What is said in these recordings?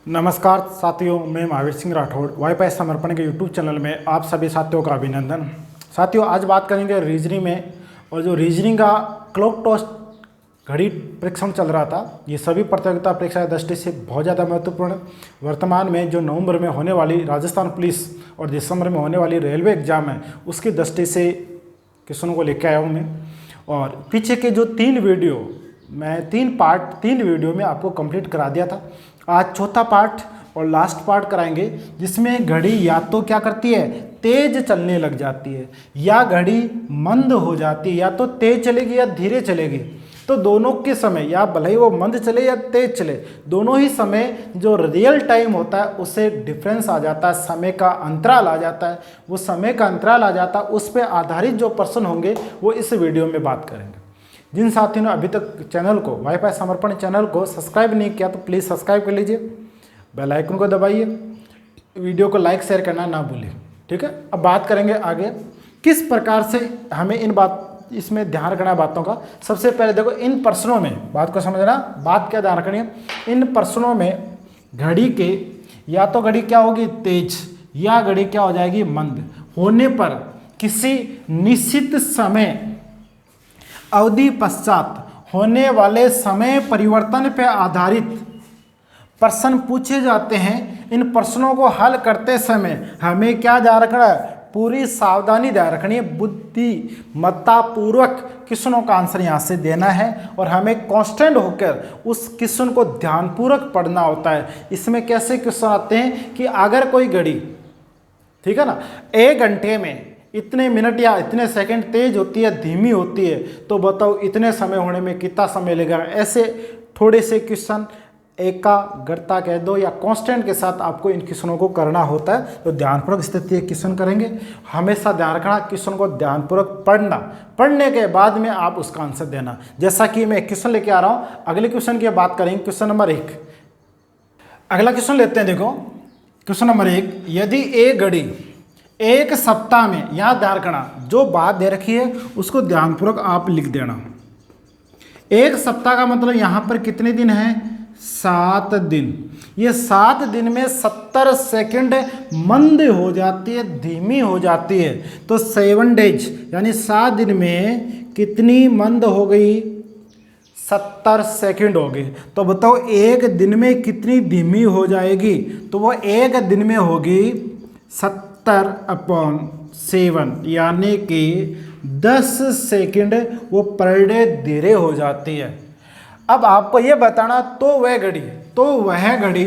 नमस्कार साथियों, मैं महावीर सिंह राठौड़ वाईफाई समर्पण के यूट्यूब चैनल में आप सभी साथियों का अभिनंदन। साथियों, आज बात करेंगे रीजनिंग में। और जो रीजनिंग का क्लॉक टॉस्ट घड़ी परीक्षण चल रहा था, ये सभी प्रतियोगिता परीक्षा की दृष्टि से बहुत ज़्यादा महत्वपूर्ण है। वर्तमान में जो नवंबर में होने वाली राजस्थान पुलिस और दिसंबर में होने वाली रेलवे एग्जाम है, उसकी दृष्टि से क्वेश्चनों को लेकर आया हूँ मैं। और पीछे के जो 3 वीडियो मैं 3 वीडियो में आपको कंप्लीट करा दिया था। आज चौथा पार्ट और लास्ट पार्ट कराएंगे, जिसमें घड़ी या तो क्या करती है, तेज चलने लग जाती है, या घड़ी मंद हो जाती है, या तो तेज चलेगी या धीरे चलेगी। तो दोनों के समय, या भले ही वो मंद चले या तेज चले, दोनों ही समय जो रियल टाइम होता है उससे डिफरेंस आ जाता है, समय का अंतराल आ जाता है। वो समय का अंतराल आ जाता है, उस पर आधारित जो प्रश्न होंगे वो इस वीडियो में बात करेंगे। जिन साथियों ने अभी तक चैनल को, वाईफाई समर्पण चैनल को सब्सक्राइब नहीं किया तो प्लीज़ सब्सक्राइब कर लीजिए, बेल आइकन को दबाइए, वीडियो को लाइक शेयर करना ना भूलिए। ठीक है, अब बात करेंगे आगे किस प्रकार से हमें इसमें ध्यान रखना है बातों का। सबसे पहले देखो, इन प्रश्नों में बात को समझना, बात क्या ध्यान रखनी है। इन प्रश्नों में घड़ी के या तो घड़ी क्या होगी, तेज, या घड़ी क्या हो जाएगी, मंद होने पर किसी निश्चित समय अवधि पश्चात होने वाले समय परिवर्तन पर आधारित प्रश्न पूछे जाते हैं। इन प्रश्नों को हल करते समय हमें क्या ध्यान रखना है, पूरी सावधानी ध्यान रखनी है, बुद्धिमत्तापूर्वक क्वेश्चनों का आंसर यहाँ से देना है, और हमें कांस्टेंट होकर उस क्वेश्चन को ध्यानपूर्वक पढ़ना होता है। इसमें कैसे क्वेश्चन आते हैं कि अगर कोई घड़ी, ठीक है ना, 1 घंटे में इतने मिनट या इतने सेकंड तेज होती है, धीमी होती है, तो बताओ इतने समय होने में कितना समय लगेगा। ऐसे थोड़े से क्वेश्चन एकाग्रता कह दो या कांस्टेंट के साथ आपको इन क्वेश्चनों को करना होता है। तो ध्यानपूर्वक स्थिति क्वेश्चन करेंगे, हमेशा ध्यान रखना क्वेश्चन को ध्यानपूर्वक पढ़ना, पढ़ने के बाद में आप उसका आंसर देना। जैसा कि मैं क्वेश्चन लेके आ रहा हूँ, अगले क्वेश्चन की बात करेंगे, क्वेश्चन नंबर 1। अगला क्वेश्चन लेते हैं, देखो क्वेश्चन नंबर 1, यदि एक घड़ी 1 सप्ताह में, यहाँ ध्यान रखना, जो बात दे रखी है उसको ध्यानपूर्वक आप लिख देना। 1 सप्ताह का मतलब यहाँ पर कितने दिन हैं, 7 दिन। ये 7 दिन में 70 सेकंड मंद हो जाती है, धीमी हो जाती है। तो 7 डेज यानी 7 दिन में कितनी मंद हो गई, 70 सेकंड हो गई। तो बताओ एक दिन में कितनी धीमी हो जाएगी, तो वो एक दिन में होगी 70/7, यानी कि 10 सेकंड वो पर डे धीरे हो जाती है। अब आपको ये बताना, तो वह घड़ी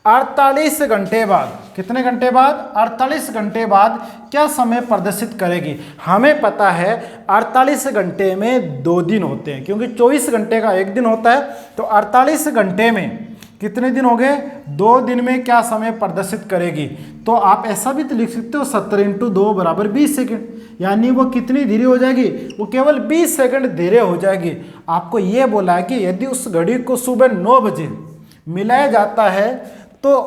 48 घंटे बाद, कितने घंटे बाद, 48 घंटे बाद क्या समय प्रदर्शित करेगी। हमें पता है 48 घंटे में 2 दिन होते हैं, क्योंकि 24 घंटे का 1 दिन होता है। तो 48 घंटे में कितने दिन हो गए, 2 दिन में क्या समय प्रदर्शित करेगी। तो आप ऐसा भी तो लिख सकते हो, 70 × 2 = 20 सेकेंड, यानी वो कितनी धीरे हो जाएगी, वो केवल 20 सेकंड धीरे हो जाएगी। आपको ये बोला है कि यदि उस घड़ी को सुबह 9 बजे मिलाया जाता है तो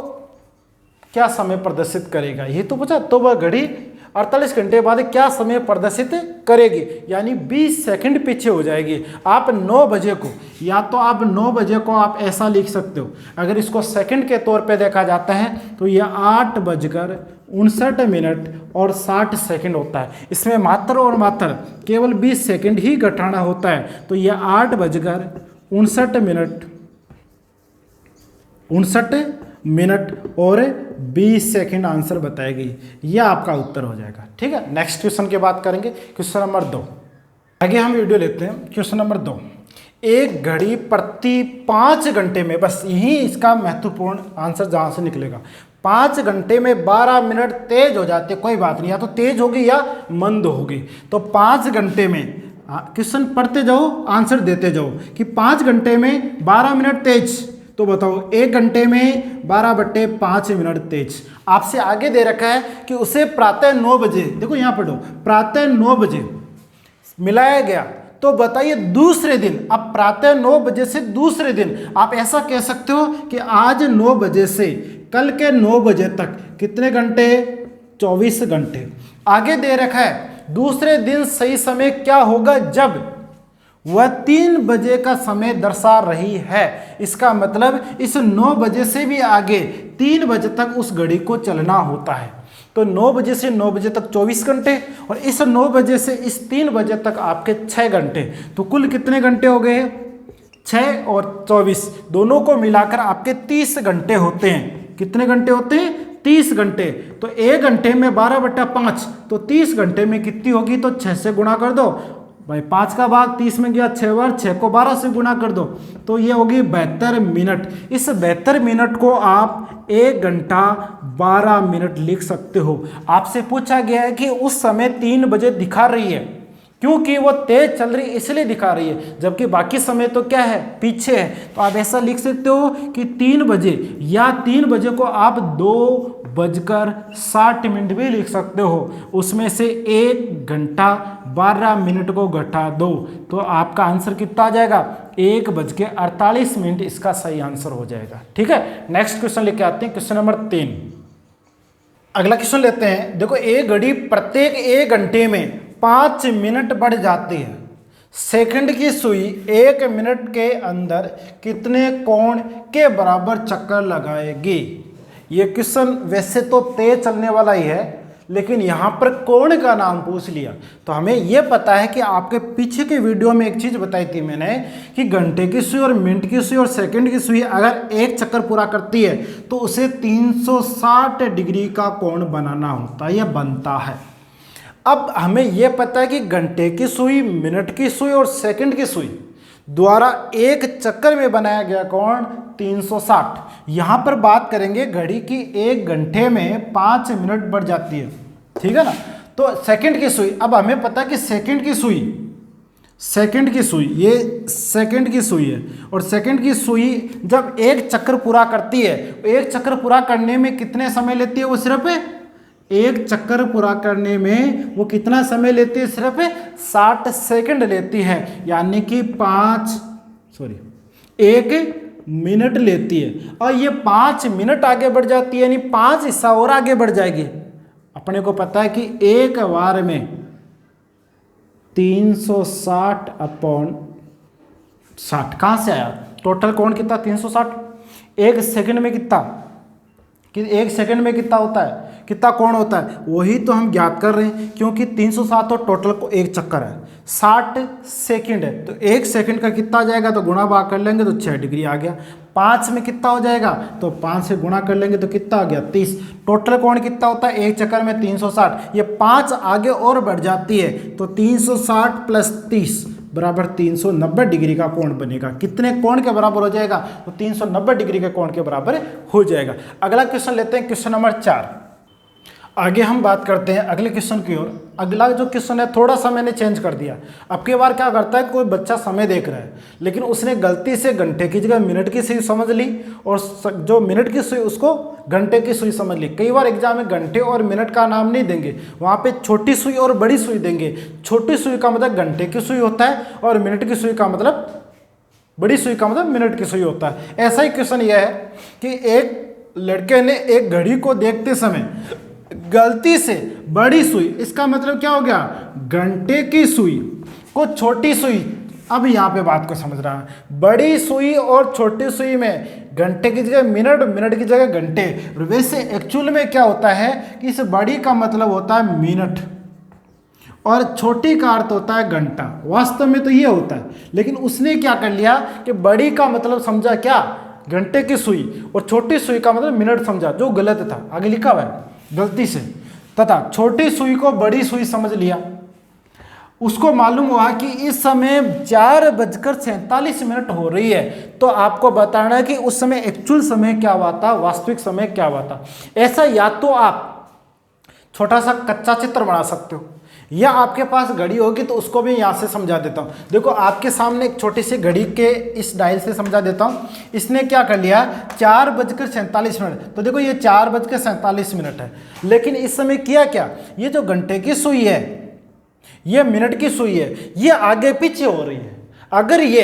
क्या समय प्रदर्शित करेगा, ये तो पूछा। तो वह घड़ी 48 घंटे बाद क्या समय प्रदर्शित करेगी, यानी 20 सेकंड पीछे हो जाएगी। आप 9 बजे को, या तो आप 9 बजे को आप ऐसा लिख सकते हो, अगर इसको सेकंड के तौर पे देखा जाता है तो यह 8:59 होता है। इसमें मात्र और मात्र केवल 20 सेकंड ही घटाना होता है। तो यह 8:59 और 20 सेकंड आंसर बताएगी। यह आपका उत्तर हो जाएगा। ठीक है, नेक्स्ट क्वेश्चन की बात करेंगे, क्वेश्चन नंबर 2। आगे हम वीडियो लेते हैं, क्वेश्चन नंबर 2। एक घड़ी प्रति 5 घंटे में, बस यही इसका महत्वपूर्ण आंसर जहां से निकलेगा, 5 घंटे में 12 मिनट तेज हो जाते, कोई बात नहीं, या तो तेज होगी या मंद होगी। तो 5 घंटे में, क्वेश्चन पढ़ते जाओ, आंसर देते जाओ कि 5 घंटे में 12 मिनट तेज। तो बताओ 1 घंटे में 12/5 मिनट तेज। आपसे आगे दे रखा है कि उसे प्रातः 9 बजे, देखो यहाँ पढ़ो, प्रातः 9 बजे मिलाया गया। तो बताइए दूसरे दिन, अब प्रातः 9 बजे से दूसरे दिन, आप ऐसा कह सकते हो कि आज 9 बजे से कल के 9 बजे तक कितने घंटे, 24 घंटे। आगे दे रखा है दूसरे दिन सही समय क्या होगा, जब वह 3 बजे का समय दर्शा रही है। इसका मतलब इस 9 बजे से भी आगे 3 बजे तक उस घड़ी को चलना होता है। तो 9 बजे से 9 बजे तक 24 घंटे और इस 9 बजे से इस 3 बजे तक आपके 6 घंटे। तो कुल कितने घंटे हो गए? 6 और 24 दोनों को मिलाकर आपके 30 घंटे होते हैं। कितने घंटे होते हैं? 30 घंटे। तो 1 घंटे में 12/5, तो 30 घंटे में कितनी होगी? तो 6 से गुणा कर दो भाई, 5 का भाग 30 में गया 6 बार, 6 को 12 से गुणा कर दो तो ये होगी 72 मिनट। इस 72 मिनट को आप 1 घंटा 12 मिनट लिख सकते हो। आपसे पूछा गया है कि उस समय 3 बजे दिखा रही है, क्योंकि वो तेज चल रही है इसलिए दिखा रही है, जबकि बाकी समय तो क्या है? पीछे है। तो आप ऐसा लिख सकते हो कि 3 बजे, या 3 बजे को आप 2:60 भी लिख सकते हो। उसमें से 1 घंटा 12 मिनट को घटा दो तो आपका आंसर कितना आ जाएगा? 1:48 इसका सही आंसर हो जाएगा। ठीक है, नेक्स्ट क्वेश्चन लेके आते हैं, क्वेश्चन नंबर 3। अगला क्वेश्चन लेते हैं। देखो, एक घड़ी प्रत्येक 1 घंटे में 5 मिनट बढ़ जाती है। सेकंड की सुई 1 मिनट के अंदर कितने कोण के बराबर चक्कर लगाएगी? ये क्वेश्चन वैसे तो तेज चलने वाला ही है, लेकिन यहाँ पर कोण का नाम पूछ लिया। तो हमें यह पता है कि आपके पीछे के वीडियो में एक चीज़ बताई थी मैंने कि घंटे की सुई और मिनट की सुई और सेकंड की सुई अगर एक चक्कर पूरा करती है तो उसे 360 डिग्री का कोण बनाना होता है, यह बनता है। अब हमें यह पता है कि घंटे की सुई, मिनट की सुई और सेकंड की सुई द्वारा एक चक्कर में बनाया गया कोण 360। यहां पर बात करेंगे घड़ी की 1 घंटे में 5 मिनट बढ़ जाती है, ठीक है ना। तो सेकंड की सुई, अब हमें पता है कि सेकंड की सुई ये सेकंड की सुई है और सेकंड की सुई जब एक चक्कर पूरा करती है, एक चक्कर पूरा करने में कितने समय लेती है? वो सिर्फ एक चक्कर पूरा करने में वो कितना समय लेती है? सिर्फ 60 सेकंड लेती है, यानी कि 1 मिनट लेती है। और ये 5 मिनट आगे बढ़ जाती है, यानी 5 हिस्सा और आगे बढ़ जाएगी। अपने को पता है कि एक बार में 360/60 कहां से आया? टोटल कोण कितना? 360। 1 सेकंड में कितना? कि 1 सेकंड में कितना होता है? कितना कोण होता है? वही तो हम ज्ञात कर रहे हैं, क्योंकि 360 और टोटल को एक चक्कर है, 60 सेकंड है। तो 1 सेकंड का कितना आ जाएगा? तो गुणा भाग कर लेंगे तो 6 डिग्री आ गया। 5 में कितना हो जाएगा? तो 5 से गुणा कर लेंगे तो कितना आ गया? 30। टोटल कोण कितना होता है एक चक्कर में? 360। ये 5 आगे और बढ़ जाती है तो 360 + 30 बराबर 390 डिग्री का कोण बनेगा। कितने कोण के बराबर हो जाएगा? तो 390 डिग्री के कोण के बराबर हो जाएगा। अगला क्वेश्चन लेते हैं, क्वेश्चन नंबर 4। आगे हम बात करते हैं अगले क्वेश्चन की ओर। अगला जो क्वेश्चन है थोड़ा सा मैंने चेंज कर दिया। अब की बार क्या करता है, कोई बच्चा समय देख रहा है लेकिन उसने गलती से घंटे की जगह मिनट की सुई समझ ली और जो मिनट की सुई उसको घंटे की सुई समझ ली। कई बार एग्जाम में घंटे और मिनट का नाम नहीं देंगे, वहाँ पे छोटी सुई और बड़ी सुई देंगे। छोटी सुई का मतलब घंटे की सुई होता है और मिनट की सुई का मतलब, बड़ी सुई का मतलब मिनट की सुई होता है। ऐसा ही क्वेश्चन यह है कि एक लड़के ने एक घड़ी को देखते समय गलती से बड़ी सुई, इसका मतलब क्या हो गया? घंटे की सुई को छोटी सुई। अब यहाँ पे बात को समझ रहा है, बड़ी सुई और छोटी सुई में घंटे की जगह मिनट, मिनट की जगह घंटे। वैसे एक्चुअल में क्या होता है कि इस बड़ी का मतलब होता है मिनट और छोटी का अर्थ होता है घंटा। वास्तव में तो ये होता है, लेकिन उसने क्या कर लिया कि बड़ी का मतलब समझा क्या? घंटे की सुई, और छोटी सुई का मतलब मिनट समझा, जो गलत था। आगे लिखा हुआ है गलती से, तथा छोटी सुई को बड़ी सुई समझ लिया। उसको मालूम हुआ कि इस समय 4:47 हो रही है, तो आपको बताना है कि उस समय एक्चुअल समय क्या हुआ था, वास्तविक समय क्या हुआ था। ऐसा या तो आप छोटा सा कच्चा चित्र बना सकते हो, या आपके पास घड़ी होगी तो उसको भी यहाँ से समझा देता हूँ। देखो आपके सामने एक छोटी सी घड़ी के इस डायल से समझा देता हूँ। इसने क्या कर लिया? 4:47। तो देखो ये 4:47 है, लेकिन इस समय किया क्या? ये जो घंटे की सुई है, ये मिनट की सुई है, ये आगे पीछे हो रही है। अगर ये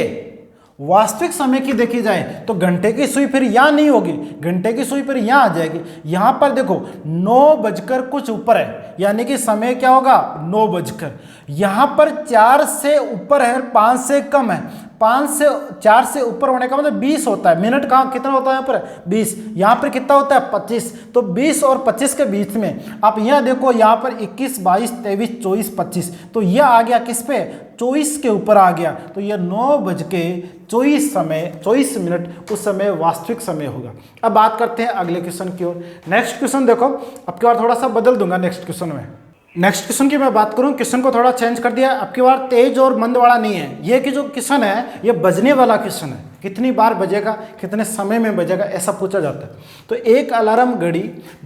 वास्तविक समय की देखी जाए तो घंटे की सुई फिर यहाँ नहीं होगी, घंटे की सुई फिर यहाँ आ जाएगी। यहाँ पर देखो 9 बजकर कुछ ऊपर है, यानी कि समय क्या होगा 9 बजकर। यहाँ पर 4 से ऊपर है, 5 से कम है, 5 से 4 से ऊपर होने का मतलब 20 होता है। मिनट कहाँ कितना होता है यहाँ पर 20, यहाँ पर कितना होता है 25। तो 20 और 25 के बीच में आप यहाँ देखो, यहाँ पर 21, 22, 23, 24, 25, तो यह आ गया किस पे 24 के ऊपर आ गया। तो यह 9:24 मिनट उस समय वास्तविक समय होगा। अब बात करते हैं अगले क्वेश्चन की ओर। नेक्स्ट क्वेश्चन देखो, अब की बार थोड़ा सा बदल दूंगा नेक्स्ट क्वेश्चन में। नेक्स्ट क्वेश्चन की मैं बात करूं, क्वेश्चन को थोड़ा चेंज कर दिया। अब की बार तेज और मंद वाला नहीं है, ये कि जो क्वेश्चन है ये बजने वाला क्वेश्चन है। कितनी बार बजेगा, कितने समय में बजेगा, ऐसा पूछा जाता है। तो एक अलार्म घड़ी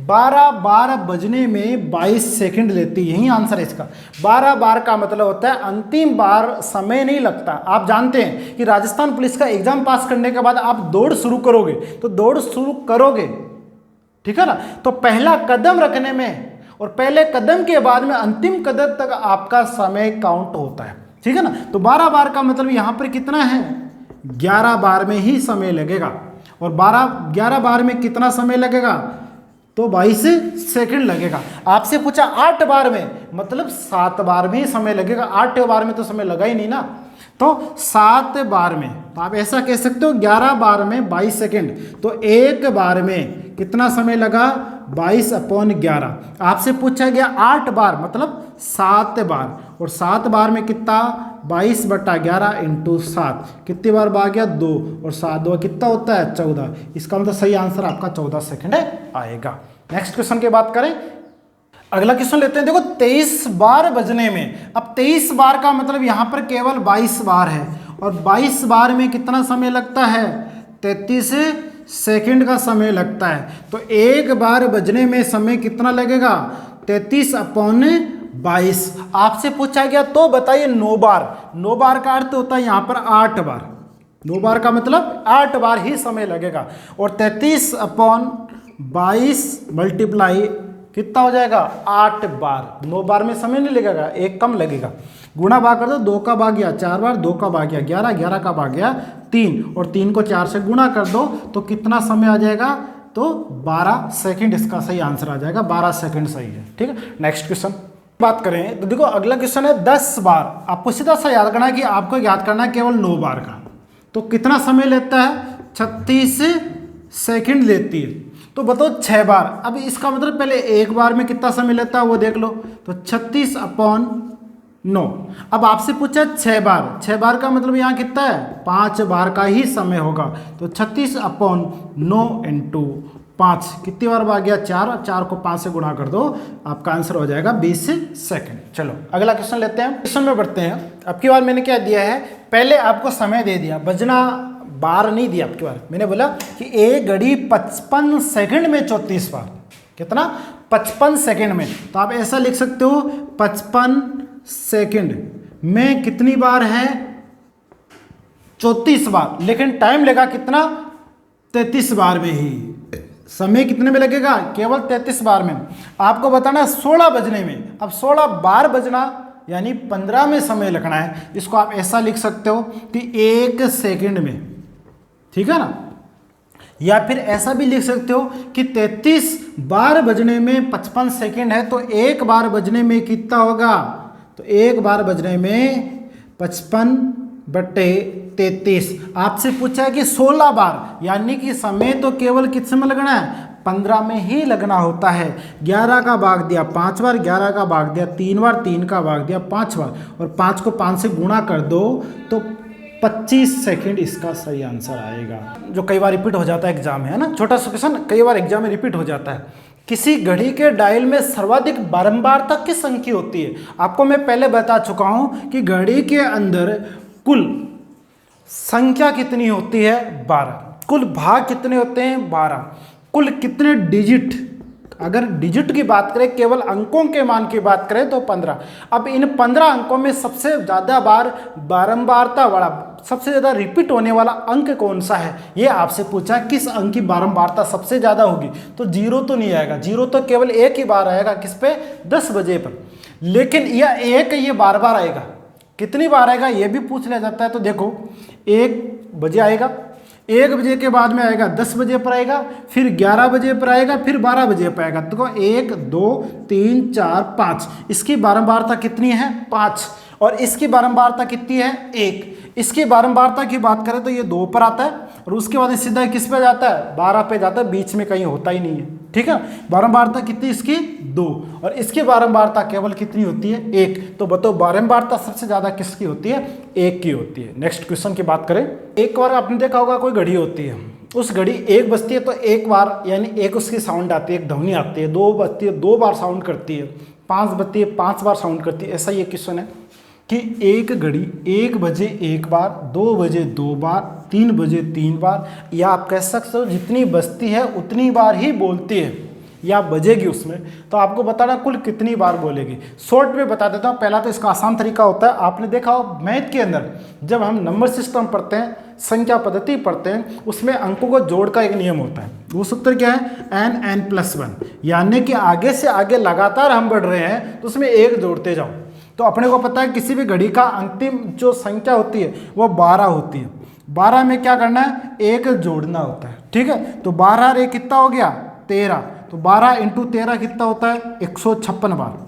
12 बार बजने में 22 सेकंड लेती है, यही आंसर है इसका। 12 बार का मतलब होता है अंतिम बार समय नहीं लगता। आप जानते हैं कि राजस्थान पुलिस का एग्जाम पास करने के बाद आप दौड़ शुरू करोगे, तो दौड़ शुरू करोगे, ठीक है ना, तो पहला कदम रखने में और पहले कदम के बाद में अंतिम कदम तक आपका समय काउंट होता है, ठीक है ना। तो 12 बार का मतलब यहां पर कितना है 11 बार में ही समय लगेगा। और 11 बार में कितना समय लगेगा, तो 22 सेकंड लगेगा। आपसे पूछा 8 बार में, मतलब 7 बार में ही समय लगेगा। 8 बार में तो समय लगा ही नहीं ना, तो 7 बार में, तो आप ऐसा कह सकते हो 11 बार में 22 सेकंड, तो एक बार में कितना समय लगा 22/11। आपसे पूछा गया 8 बार मतलब 7 बार, और 7 बार में कितना 22/11 × 7, कितनी बार भाग गया 2, और 7 2 कितना होता है 14। इसका मतलब सही आंसर आपका 14 सेकंड आएगा। नेक्स्ट क्वेश्चन की बात करें, अगला क्वेश्चन लेते हैं। देखो 23 बार बजने में, अब 23 बार का मतलब यहां पर केवल 22 बार है, और 22 बार में कितना समय लगता है 33 सेकंड का समय लगता है। तो एक बार बजने में समय कितना लगेगा 33/22। आपसे पूछा गया तो बताइए 9 बार, 9 बार का अर्थ होता है यहां पर 8 बार, 9 बार का मतलब 8 बार ही समय लगेगा। और 33/22 मल्टीप्लाई कितना हो जाएगा 8 बार। 9 बार में समय नहीं लगेगा, एक कम लगेगा। गुणा भाग कर दो, 2 का भाग गया 4 बार, 2 का भाग गया 11, 11 का भाग गया 3, और 3 को 4 से गुणा कर दो तो कितना समय आ जाएगा, तो 12 सेकंड इसका सही आंसर आ जाएगा। 12 सेकंड सही है, ठीक है। नेक्स्ट क्वेश्चन बात करें तो देखो अगला क्वेश्चन है 10 बार। आपको सीधा सा याद करना है कि आपको याद करना है केवल 9 बार का, तो कितना समय लेता है 36 सेकंड लेती है। तो बताओ 6 बार, अब इसका मतलब पहले एक बार में कितना समय लेता है वो देख लो, तो 36/9। अब आपसे पूछा 6 बार, 6 बार का मतलब यहाँ कितना है 5 बार का ही समय होगा। तो 36/9 × 5 कितनी बार भाग गया 4, 4 को 5 से गुणा कर दो, आपका आंसर हो जाएगा 20 सेकंड। चलो अगला क्वेश्चन लेते हैं, क्वेश्चन में बढ़ते हैं। अब की बार मैंने क्या दिया है, पहले आपको समय दे दिया, बजना बार नहीं दिया। आपकी बार मैंने बोला कि एक घड़ी 55 सेकंड में 34 बार, कितना 55 सेकंड में। तो आप ऐसा लिख सकते हो 55 सेकंड में कितनी बार है 34 बार, लेकिन टाइम लगा कितना 33 बार में ही। समय कितने में लगेगा केवल 33 बार में। आपको बताना 16 बजने में, अब 16 बार बजना यानी 15 में समय लगना है। इसको आप ऐसा लिख सकते हो कि 1 सेकंड में, ठीक है ना। या फिर ऐसा भी लिख सकते हो कि 33 बार बजने में 55 सेकंड है, तो एक बार बजने में कितना होगा, तो एक बार बजने में 55/33। आपसे पूछा है कि 16 बार, यानी कि समय तो केवल कितने में लगना है 15 में ही लगना होता है। 11 का भाग दिया 5 बार, 11 का भाग दिया 3 बार, 3 का भाग दिया 5 बार, और 5 को 5 से गुणा कर दो तो 25 सेकंड इसका सही आंसर आएगा। जो कई बार रिपीट हो जाता है एग्जाम में, है ना, छोटा सा क्वेश्चन कई बार एग्जाम में रिपीट हो जाता है। किसी घड़ी के डायल में सर्वाधिक बारंबारता किस अंक की होती है। आपको मैं पहले बता चुका हूं कि घड़ी के अंदर कुल संख्या कितनी होती है 12, कुल भाग कितने होते हैं 12, कुल कितने डिजिट, अगर डिजिट की बात करें केवल अंकों के मान की बात करें तो 15। अब इन 15 अंकों में सबसे ज़्यादा बार बारंबारता वाला, सबसे ज़्यादा रिपीट होने वाला अंक कौन सा है, ये आपसे पूछा किस अंक की बारंबारता सबसे ज़्यादा होगी। तो 0 तो नहीं आएगा, 0 तो केवल एक ही बार आएगा, किस पे 10 बजे पर। लेकिन यह एक ये बार बार आएगा, कितनी बार आएगा ये भी पूछ लिया जाता है। तो देखो एक बजे आएगा, 1 बजे के बाद में आएगा 10 बजे पर आएगा, फिर 11 बजे पर आएगा, फिर 12 बजे पर आएगा। तो 1 2 3 4 5, इसकी बारंबारता कितनी है 5, और इसकी बारंबारता कितनी है 1। इसकी बारंबारता की बात करें तो ये 2 पर आता है, और उसके बाद सीधा किस पे जाता है 12 पे जाता है, बीच में कहीं होता ही नहीं है। ठीक है, बारंबारता कितनी इसकी 2, और इसकी बारंबारता केवल कितनी होती है 1। तो बताओ बारंबारता सबसे ज्यादा किसकी होती है 1 की होती है। नेक्स्ट क्वेश्चन की बात करें, एक बार आपने देखा होगा कोई घड़ी होती है, उस घड़ी 1 बजती है तो 1 बार यानी 1 उसकी साउंड आती है, एक ध्वनि आती है, 2 बजती है 2 बार साउंड करती है, 5 बजती है 5 बार साउंड करती है। ऐसा ये क्वेश्चन है कि एक घड़ी 1 बजे 1 बार, 2 बजे 2 बार, 3 बजे 3 बार, या आप कह सकते हो जितनी बजती है उतनी बार ही बोलती है या बजेगी उसमें। तो आपको बताना कुल कितनी बार बोलेगी। शॉर्ट में बता देता हूँ। पहला तो इसका आसान तरीका होता है, आपने देखा हो मैथ के अंदर जब हम नंबर सिस्टम पढ़ते हैं, संख्या पद्धति पढ़ते हैं, उसमें अंकों को जोड़ का एक नियम होता है। वो सूत्र क्या है n+1, यानी कि आगे से आगे लगातार हम बढ़ रहे हैं तो उसमें 1 जोड़ते जाओ। तो अपने को पता है किसी भी घड़ी का अंतिम जो संख्या होती है वो 12 होती है। 12 में क्या करना है 1 जोड़ना होता है। ठीक है, तो 12 रे कितना हो गया 13, तो 12 × 13 कितना होता है 156 बार।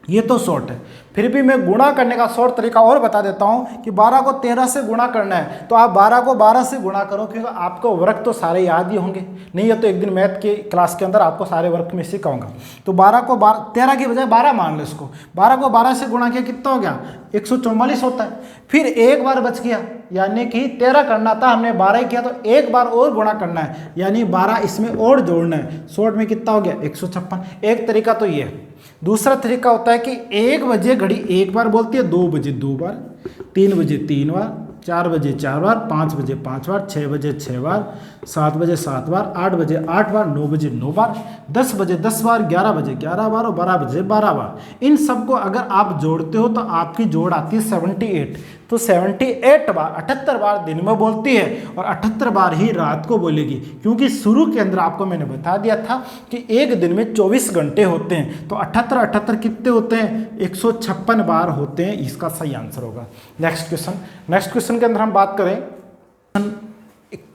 ये तो शॉर्ट है। फिर भी मैं गुणा करने का शॉर्ट तरीका और बता देता हूं कि 12 को 13 से गुणा करना है, तो आप 12 को 12 से गुणा करो, क्योंकि आपको वर्क तो सारे याद ही होंगे। नहीं है तो एक दिन मैथ की क्लास के अंदर आपको सारे वर्क में सिखाऊंगा। तो 12 को 13 की बजाय 12 मान लो इसको, 12 को 12 से गुणा किया कितना हो गया 144 होता है। फिर एक बार बच गया, यानी कि 13 करना था, हमने 12 ही किया, तो एक बार और गुणा करना है, यानी 12 इसमें और जोड़ना है। शॉर्ट में कितना हो गया 156। एक तरीका तो ये है। दूसरा तरीका होता है कि 1 बजे घड़ी 1 बार बोलती है, 2 बजे 2 बार, 3 बजे 3 बार, 4 बजे 4 बार, 5 बजे 5 बार, 6 बजे 6 बार, 7 बजे 7 बार, 8 बजे 8 बार, 9 बजे 9 बार, 10 बजे 10 बार, 11 बजे 11 बार और 12 बजे 12 बार। इन सबको अगर आप जोड़ते हो तो आपकी जोड़ आती है 78। तो 78 बार 78 बार दिन में बोलती है और 78 बार ही रात को बोलेगी, क्योंकि शुरू के अंदर आपको मैंने बता दिया था कि एक दिन में 24 घंटे होते हैं। तो 78 कितने होते हैं 156 बार होते हैं। इसका सही आंसर होगा। नेक्स्ट क्वेश्चन के अंदर हम बात करें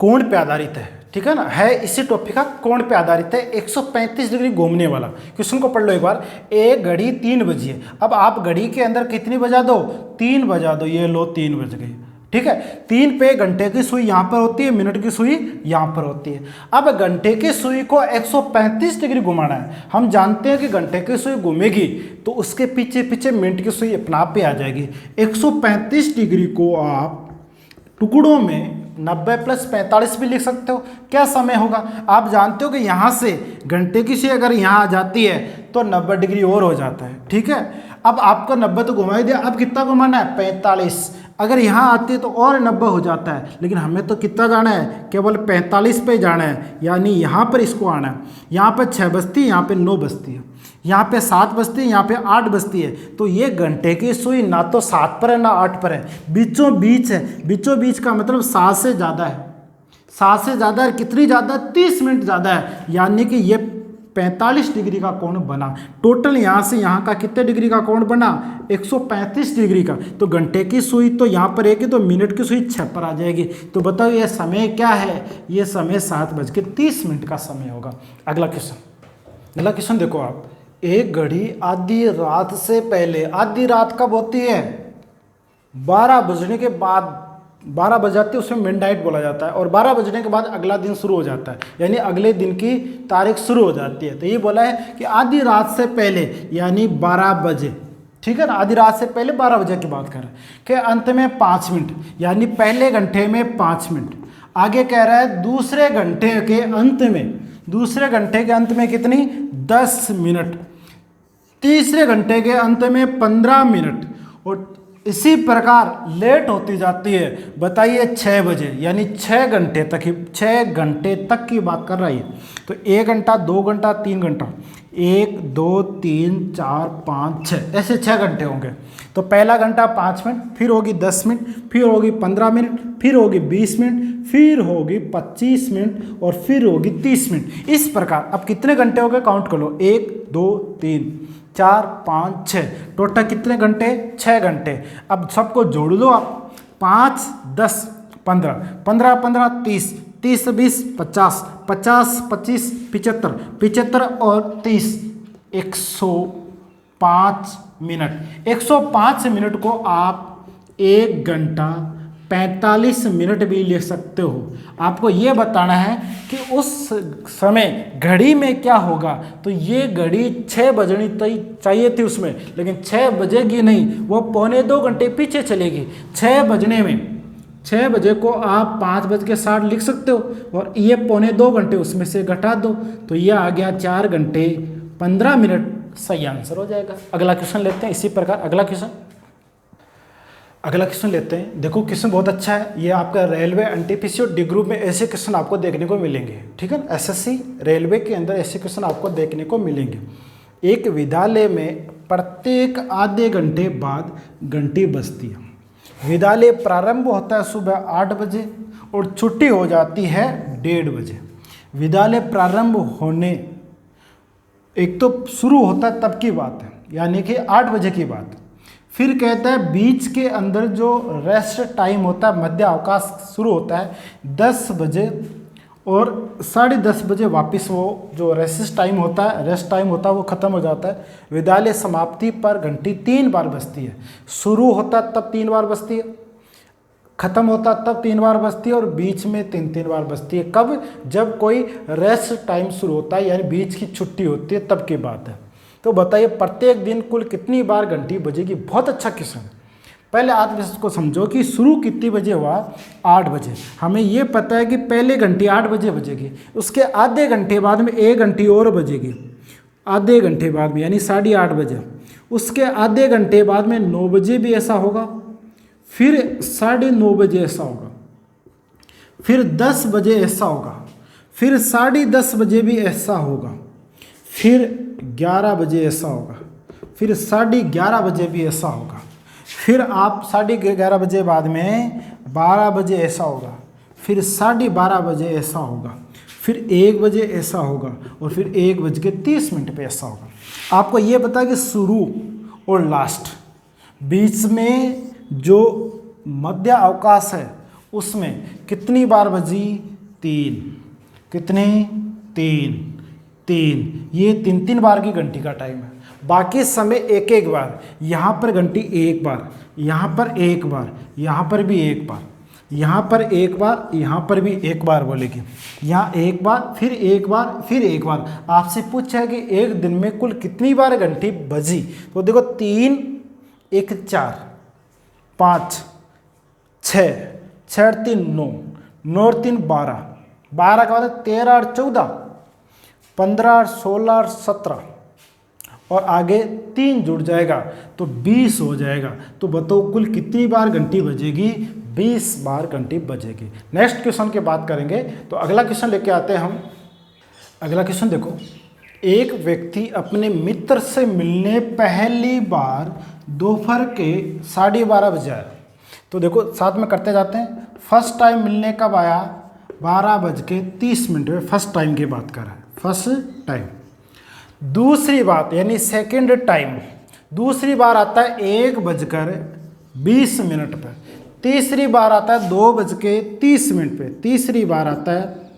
कोण पे आधारित है। ठीक है ना, है इसी टॉपिक का, कोण पे आधारित है, 135 डिग्री घूमने वाला। क्वेश्चन को पढ़ लो एक बार। एक घड़ी 3 बजी है। अब आप घड़ी के अंदर कितनी बजा दो 3 बजा दो, ये लो 3 बज गई। ठीक है, 3 पे घंटे की सुई यहाँ पर होती है, मिनट की सुई यहाँ पर होती है। अब घंटे की सुई को 135 डिग्री घुमाना है। हम जानते हैं कि घंटे की सुई घूमेगी तो उसके पीछे पीछे मिनट की सुई अपना आप पे आ जाएगी। 135 डिग्री को आप टुकड़ों में 90 + 45 भी लिख सकते हो। क्या समय होगा आप जानते हो कि यहाँ से घंटे की सुई अगर यहाँ आ जाती है तो 90 डिग्री और हो जाता है। ठीक है, अब आपको 90 तो घुमा ही दिया, अब कितना घुमाना है 45। अगर यहाँ आती है तो और 90 हो जाता है, लेकिन हमें तो कितना जाना है केवल 45 पे जाना है, यानी यहाँ पर इसको आना है। यहाँ पर 6 बजती है, यहाँ पे 9 बजती है, यहाँ पे 7 बजती है, यहाँ पे 8 बजती है। तो ये घंटे की सुई ना तो 7 पर है ना 8 पर है, बीचों बीच है। बीचों बीच का मतलब 7 से ज़्यादा है। 7 से ज़्यादा है, कितनी ज़्यादा 30 मिनट ज़्यादा है, यानी कि ये 45 डिग्री का कोण बना। टोटल यहाँ से यहाँ का कितने डिग्री का कोण बना 135 डिग्री का। तो घंटे की सुई तो यहाँ पर एक ही, तो मिनट की सुई 6 पर आ जाएगी। तो बताओ ये समय क्या है, ये समय 7:30 का समय होगा। अगला क्वेश्चन देखो आप। एक घड़ी आधी रात से पहले, आधी रात कब होती है 12 बजने के बाद, 12 बज जाती है उसमें मिडनाइट बोला जाता है, और 12 बजने के बाद अगला दिन शुरू हो जाता है, यानी अगले दिन की तारीख शुरू हो जाती है। तो ये बोला है कि आधी रात से पहले यानी 12 बजे। ठीक है ना, आधी रात से पहले 12 बजे की बात कर रहे हैं कि अंत में 5 मिनट, यानी पहले घंटे में 5 मिनट। आगे कह रहा है दूसरे घंटे के अंत में, दूसरे घंटे के अंत में कितनी 10 मिनट, तीसरे घंटे के अंत में 15 मिनट, और इसी प्रकार लेट होती जाती है। बताइए 6 बजे, यानी 6 घंटे तक ही, 6 घंटे तक की बात कर रही है। तो 1 घंटा 2 घंटा 3 घंटा, 1 2 3 4 5 6, ऐसे 6 घंटे होंगे। तो पहला घंटा 5 मिनट, फिर होगी 10 मिनट, फिर होगी 15 मिनट, फिर होगी 20 मिनट, फिर होगी 25 मिनट और फिर होगी 30 मिनट। इस प्रकार अब कितने घंटे हो गए काउंट कर लो, 1 2 3 4 5 6, टोटल कितने घंटे 6 घंटे। अब सबको जोड़ लो आप, 5 10, 15, 15 15 30, 30 20 50, 50 25 75, 75 और 30 105 मिनट। 105 मिनट को आप 1 घंटा 45 मिनट भी लिख सकते हो। आपको ये बताना है कि उस समय घड़ी में क्या होगा। तो ये घड़ी 6 बजनी चाहिए थी उसमें, लेकिन 6 बजेगी नहीं, वो 1.25 घंटे पीछे चलेगी। 6 बजने में 6 बजे को आप 5:60 लिख सकते हो और ये 1.25 घंटे उसमें से घटा दो, तो ये आ गया 4 घंटे 15 मिनट। सही आंसर हो जाएगा। अगला क्वेश्चन लेते हैं इसी प्रकार। अगला क्वेश्चन लेते हैं। देखो क्वेश्चन बहुत अच्छा है। ये आपका रेलवे एनटीपीसी और डी ग्रुप में ऐसे क्वेश्चन आपको देखने को मिलेंगे, ठीक है ना। एसएससी रेलवे के अंदर ऐसे क्वेश्चन आपको देखने को मिलेंगे। एक विद्यालय में प्रत्येक आधे घंटे बाद घंटी बजती है। विद्यालय प्रारंभ होता है सुबह 8 बजे और छुट्टी हो जाती है 1:30 बजे। विद्यालय प्रारंभ होने, एक तो शुरू होता है तब की बात है, यानी कि 8 बजे की बात। फिर कहता है बीच के अंदर जो रेस्ट टाइम होता है, मध्य अवकाश शुरू होता है 10 बजे और 10:30 बजे वापस वो जो रेस्ट टाइम होता है वो ख़त्म हो जाता है। विद्यालय समाप्ति पर घंटी 3 बार बजती है। शुरू होता है तब 3 बार बजती है, ख़त्म होता तब 3 बार बजती है और बीच में 3 बार बजती है। कब? जब कोई रेस्ट टाइम शुरू होता है, यानी बीच की छुट्टी होती है, तब की बात है। तो बताइए प्रत्येक दिन कुल कितनी बार घंटी बजेगी। बहुत अच्छा क्वेश्चन है। पहले आप इसको समझो कि शुरू कितनी बजे हुआ, 8 बजे। हमें ये पता है कि पहले घंटी 8 बजे बजेगी, उसके आधे घंटे बाद में 1 घंटी और बजेगी, आधे घंटे बाद में यानी 8:30 बजे। उसके आधे घंटे बाद में 9 बजे भी ऐसा होगा, फिर 9:30 बजे ऐसा होगा, फिर 10 बजे ऐसा होगा, फिर 10:30 बजे भी ऐसा होगा, फिर 11 बजे ऐसा होगा, फिर 11:30 बजे भी ऐसा होगा, फिर आप 11:30 बजे बाद में 12 बजे ऐसा होगा, फिर 12:30 बजे ऐसा होगा, फिर 1 बजे ऐसा होगा और फिर 1:30 पे ऐसा होगा। आपको ये पता कि शुरू और लास्ट, बीच में जो मध्य अवकाश है उसमें कितनी बार बजी, 3। कितनी? 3। ये 3 बार की घंटी का टाइम है। बाकी समय 1 बार। यहाँ पर घंटी 1 बार, यहाँ पर 1 बार, यहाँ पर भी 1 बार, यहाँ पर 1 बार, यहाँ पर भी 1 बार बोलेगी। यहाँ 1 बार, फिर 1 बार, फिर 1 बार। आपसे पूछा है कि एक दिन में कुल कितनी बार घंटी बजी। तो देखो 3, 1 4, 5 6, 6 और 3 9, 9 और 3 12, 12 का मतलब 13 और 14, 15 और 16 और 17 और आगे 3 जुड़ जाएगा तो 20 हो जाएगा। तो बताओ कुल कितनी बार घंटी बजेगी? 20 बार घंटी बजेगी। नेक्स्ट क्वेश्चन की बात करेंगे। तो अगला क्वेश्चन लेके आते हैं हम। अगला क्वेश्चन देखो, एक व्यक्ति अपने मित्र से मिलने पहली बार दोपहर के 12:30 बजे आया। तो देखो साथ में करते जाते हैं। फर्स्ट टाइम मिलने कब आया? 12:30 पे फर्स्ट टाइम की बात कर रहा है, फर्स्ट टाइम। दूसरी बात यानी सेकंड टाइम, दूसरी बार आता है 1:20 पे। तीसरी बार आता है 2:30 पे। तीसरी बार आता है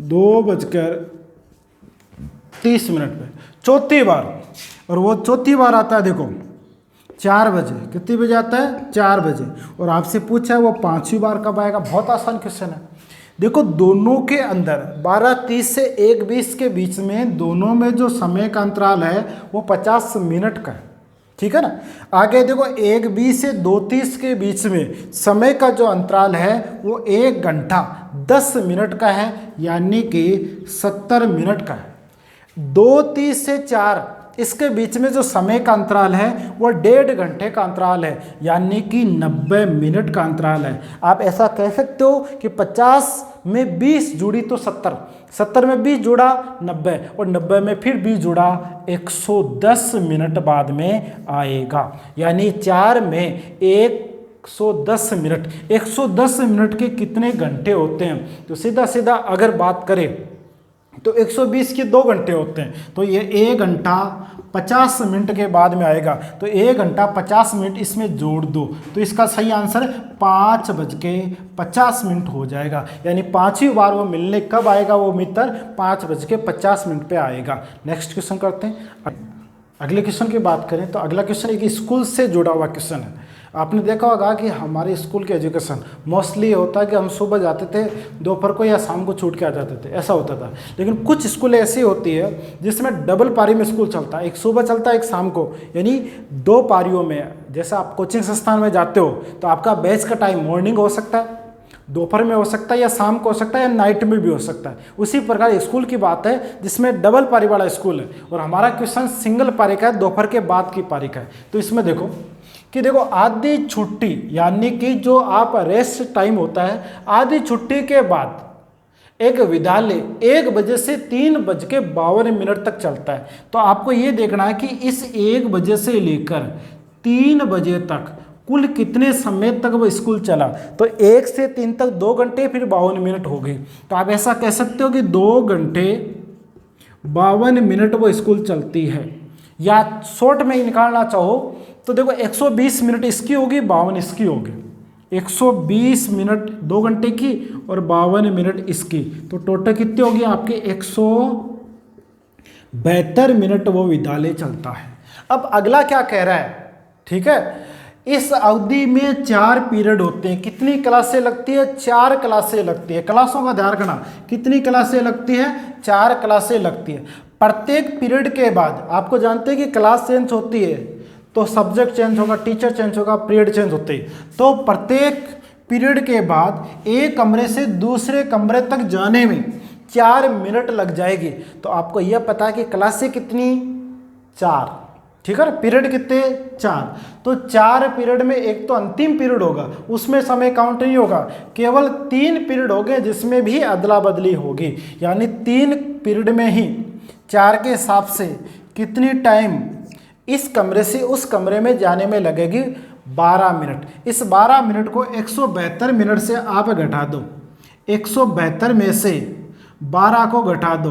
2:30 पे। चौथी बार, और वो चौथी बार आता है देखो 4 बजे। कितनी बजे आता है? 4 बजे। और आपसे पूछा है वो 5वीं बार कब आएगा। बहुत आसान क्वेश्चन है। देखो दोनों के अंदर 12:30 से 1:20 के बीच में दोनों में जो समय का अंतराल है वो 50 मिनट का है, ठीक है ना। आगे देखो 1:20 से 2:30 के बीच में समय का जो अंतराल है वो 1 घंटा 10 मिनट का है, यानी कि 70 मिनट का है। 2:30 से 4 इसके बीच में जो समय का अंतराल है वो 1.5 घंटे का अंतराल है, यानी कि 90 मिनट का अंतराल है। आप ऐसा कह सकते हो कि 50 में 20 जुड़ी तो 70, 70 में 20 जुड़ा 90 और 90 में फिर 20 जुड़ा 110 मिनट बाद में आएगा। यानी 4 में 110 मिनट। 110 मिनट के कितने घंटे होते हैं? तो सीधा सीधा अगर बात करें तो 120 के 2 घंटे होते हैं, तो ये 1 घंटा 50 मिनट के बाद में आएगा। तो 1 घंटा 50 मिनट इसमें जोड़ दो, तो इसका सही आंसर 5:50 हो जाएगा। यानी 5वीं बार वो मिलने कब आएगा वो मित्र? 5:50 पे आएगा। नेक्स्ट क्वेश्चन करते हैं। अगले क्वेश्चन की बात करें तो अगला क्वेश्चन एक स्कूल से जुड़ा हुआ क्वेश्चन है। आपने देखा होगा कि हमारे स्कूल के एजुकेशन मोस्टली होता है कि हम सुबह जाते थे, दोपहर को या शाम को छूट के आ जाते थे, ऐसा होता था। लेकिन कुछ स्कूल ऐसी होती है जिसमें डबल पारी में स्कूल चलता है, एक सुबह चलता है एक शाम को, यानी 2 पारियों में। जैसे आप कोचिंग संस्थान में जाते हो तो आपका बैच का टाइम मॉर्निंग हो सकता है, दोपहर में हो सकता है, या शाम को हो सकता है, या नाइट में भी हो सकता है। उसी प्रकार स्कूल की बात है जिसमें डबल पारी वाला स्कूल है, और हमारा क्वेश्चन सिंगल पारी का है, दोपहर के बाद की पारी का है। तो इसमें देखो आधी छुट्टी, यानी कि जो आप रेस्ट टाइम होता है, आधी छुट्टी के बाद एक विद्यालय 1 बजे से 3:52 तक चलता है। तो आपको ये देखना है कि इस 1 बजे से लेकर 3 बजे तक कुल कितने समय तक वो स्कूल चला। तो 1 से 3 तक 2 घंटे, फिर 52 मिनट हो गए। तो आप ऐसा कह सकते हो कि 2 घंटे 52 मिनट वो स्कूल चलती है। या शॉर्ट में निकालना चाहो तो देखो 120 मिनट इसकी होगी, 52 इसकी होगी। 120 मिनट 2 घंटे की और 52 मिनट इसकी, तो टोटल कितनी होगी आपके? 172 मिनट वो विद्यालय चलता है। अब अगला क्या कह रहा है, ठीक है, इस अवधि में 4 पीरियड होते हैं। कितनी क्लासें लगती है? 4 क्लासें लगती है। क्लासों का ध्यान रखना, कितनी क्लासें लगती है? 4 क्लासें लगती है। प्रत्येक पीरियड के बाद आपको जानते हैं कि क्लास चेंज होती है तो सब्जेक्ट चेंज होगा, टीचर चेंज होगा, पीरियड चेंज होते ही। तो प्रत्येक पीरियड के बाद एक कमरे से दूसरे कमरे तक जाने में 4 मिनट लग जाएगी। तो आपको यह पता है कि क्लासें कितनी? 4, ठीक है। पीरियड कितने? 4। तो 4 पीरियड में एक तो अंतिम पीरियड होगा, उसमें समय काउंट नहीं होगा, केवल 3 पीरियड होंगे जिसमें भी अदला बदली होगी। यानी 3 पीरियड में ही 4 के हिसाब से कितनी टाइम इस कमरे से उस कमरे में जाने में लगेगी? 12 मिनट। इस 12 मिनट को 172 मिनट से आप घटा दो, 172 में से 12 को घटा दो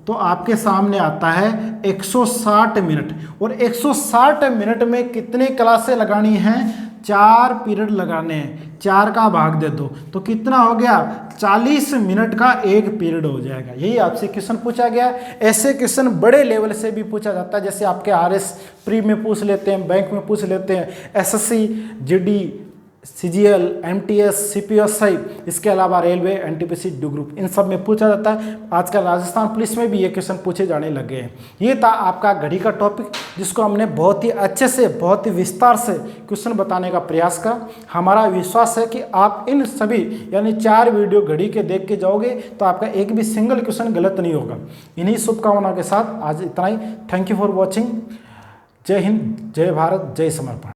तो आपके सामने आता है 160 मिनट। और 160 मिनट में कितनी क्लासें लगानी हैं? 4 पीरियड लगाने हैं। 4 का भाग दे दो तो कितना हो गया? 40 मिनट का एक पीरियड हो जाएगा। यही आपसे क्वेश्चन पूछा गया। ऐसे क्वेश्चन बड़े लेवल से भी पूछा जाता है, जैसे आपके RS प्री में पूछ लेते हैं, बैंक में पूछ लेते हैं, SSC, GD, CGL, MTS, CPSI, इसके अलावा रेलवे, NTPC, ड्यू ग्रुप, इन सब में पूछा जाता है। आजकल राजस्थान पुलिस में भी ये क्वेश्चन पूछे जाने लगे हैं। ये था आपका घड़ी का टॉपिक, जिसको हमने बहुत ही अच्छे से, बहुत ही विस्तार से क्वेश्चन बताने का प्रयास करा। हमारा विश्वास है कि आप इन सभी यानी 4 वीडियो घड़ी के देख के जाओगे तो आपका एक भी सिंगल क्वेश्चन गलत नहीं होगा। इन्हीं शुभकामनाओं के साथ आज इतना ही। Thank you for watching. जय हिंद, जय भारत, जय समर्पण।